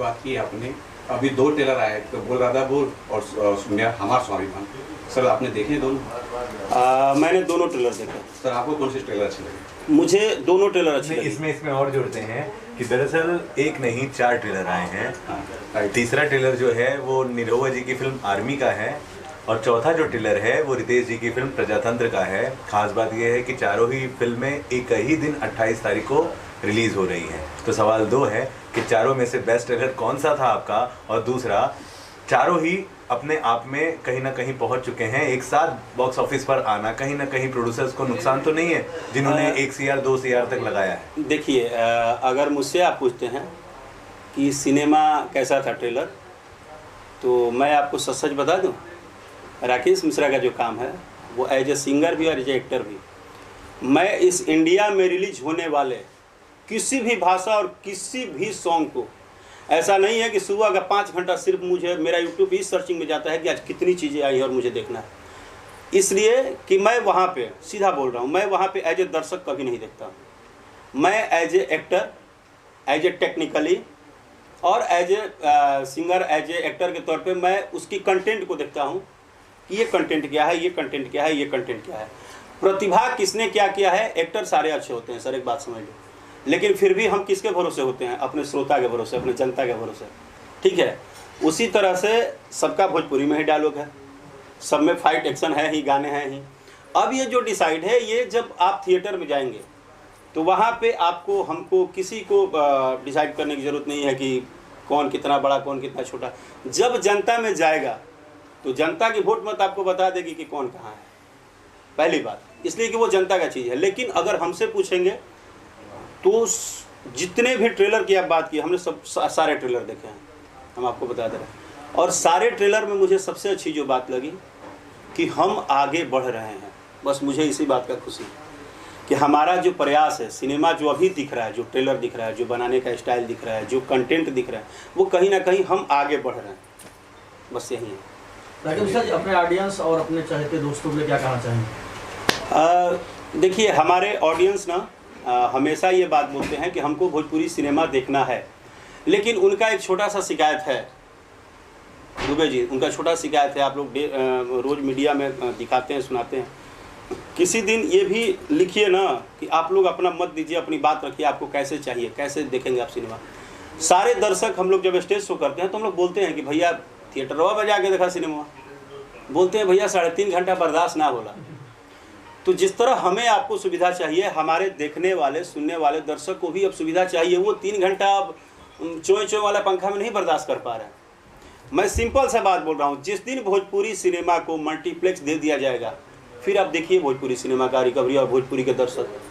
बात की आपने, अभी 2 ट्रेलर आए, तो बोल राधापुर और सुनिया हमार स्वाभिमान। सर आपने देखे दोनों? मैंने दोनों ट्रेलर देखे। सर आपको कौन सी ट्रेलर अच्छी लगी? मुझे दोनों ट्रेलर अच्छे लगे। इसमें और जोड़ते हैं कि दरअसल एक नहीं 4 ट्रेलर आए हैं। तीसरा ट्रेलर जो है वो निरहुआ जी की फिल्म आर्मी का है और चौथा जो ट्रेलर है वो रितेश जी की फिल्म प्रजातंत्र का है। खास बात यह है कि चारों ही फिल्में एक ही दिन 28 तारीख को रिलीज हो रही हैं। तो सवाल 2 है कि चारों में से बेस्ट ट्रेलर कौन सा था आपका, और दूसरा चारों ही अपने आप में कहीं ना कहीं पहुंच चुके हैं। एक साथ बॉक्स ऑफिस पर आना कहीं ना कहीं प्रोड्यूसर्स को नुकसान तो नहीं है जिन्होंने 1 CR 2 CR तक लगाया है? देखिए, अगर मुझसे आप पूछते हैं कि सिनेमा कैसा था ट्रेलर, तो मैं आपको सच सच बता दूं, राकेश मिश्रा का जो काम है वो एज ए सिंगर भी और एज ए एक्टर भी, मैं इस इंडिया में रिलीज होने वाले किसी भी भाषा और किसी भी सॉन्ग को, ऐसा नहीं है कि सुबह का 5 घंटा सिर्फ मुझे मेरा यूट्यूब इस सर्चिंग में जाता है कि आज कितनी चीज़ें आई हैं और मुझे देखना है, इसलिए कि मैं वहाँ पे सीधा बोल रहा हूँ, मैं वहाँ पे एज ए दर्शक कभी नहीं देखता हूँ। मैं as a actor, as a technically और as a singer, as a actor के तौर पे मैं उसकी कंटेंट को देखता हूँ कि ये कंटेंट क्या है, ये कंटेंट क्या है, ये कंटेंट क्या है। प्रतिभा किसने क्या किया है, एक्टर सारे अच्छे होते हैं सर, एक बात समझ लो, लेकिन फिर भी हम किसके भरोसे होते हैं? अपने श्रोता के भरोसे, अपने जनता के भरोसे, ठीक है। उसी तरह से सबका भोजपुरी में ही डायलॉग है, सब में फाइट एक्शन है ही, गाने हैं ही। अब ये जो डिसाइड है, ये जब आप थिएटर में जाएंगे तो वहाँ पे आपको, हमको, किसी को डिसाइड करने की ज़रूरत नहीं है कि कौन कितना बड़ा, कौन कितना छोटा। जब जनता में जाएगा तो जनता की वोट मत आपको बता देगी कि कौन कहाँ है, पहली बात, इसलिए कि वो जनता का चीज़ है। लेकिन अगर हमसे पूछेंगे तो जितने भी ट्रेलर की आप बात की, हमने सब सारे ट्रेलर देखे हैं, हम आपको बता दे रहे हैं। और सारे ट्रेलर में मुझे सबसे अच्छी जो बात लगी कि हम आगे बढ़ रहे हैं, बस मुझे इसी बात का खुशी है कि हमारा जो प्रयास है, सिनेमा जो अभी दिख रहा है, जो ट्रेलर दिख रहा है, जो बनाने का स्टाइल दिख रहा है, जो कंटेंट दिख रहा है, वो कहीं ना कहीं हम आगे बढ़ रहे हैं, बस यही है। राकेश सर, अपने ऑडियंस और अपने चाहते दोस्तों के लिए क्या कहना चाहेंगे? देखिए, हमारे ऑडियंस ना हमेशा ये बात बोलते हैं कि हमको भोजपुरी सिनेमा देखना है, लेकिन उनका एक छोटा सा शिकायत है, दुबे जी, उनका छोटा शिकायत है, आप लोग रोज़ मीडिया में दिखाते हैं, सुनाते हैं, किसी दिन ये भी लिखिए ना कि आप लोग अपना मत दीजिए, अपनी बात रखिए, आपको कैसे चाहिए, कैसे देखेंगे आप सिनेमा। सारे दर्शक, हम लोग जब स्टेज शो करते हैं तो हम लोग बोलते हैं कि भैया थिएटरवा में जाके देखा सिनेमा, बोलते हैं भैया 3.5 घंटा बर्दाश्त ना होला। तो जिस तरह हमें आपको सुविधा चाहिए, हमारे देखने वाले, सुनने वाले दर्शक को भी अब सुविधा चाहिए। वो 3 घंटा अब चोय चोय वाला पंखा में नहीं बर्दाश्त कर पा रहे हैं। मैं सिंपल सा बात बोल रहा हूँ, जिस दिन भोजपुरी सिनेमा को मल्टीप्लेक्स दे दिया जाएगा, फिर आप देखिए भोजपुरी सिनेमा का रिकवरी और भोजपुरी के दर्शक।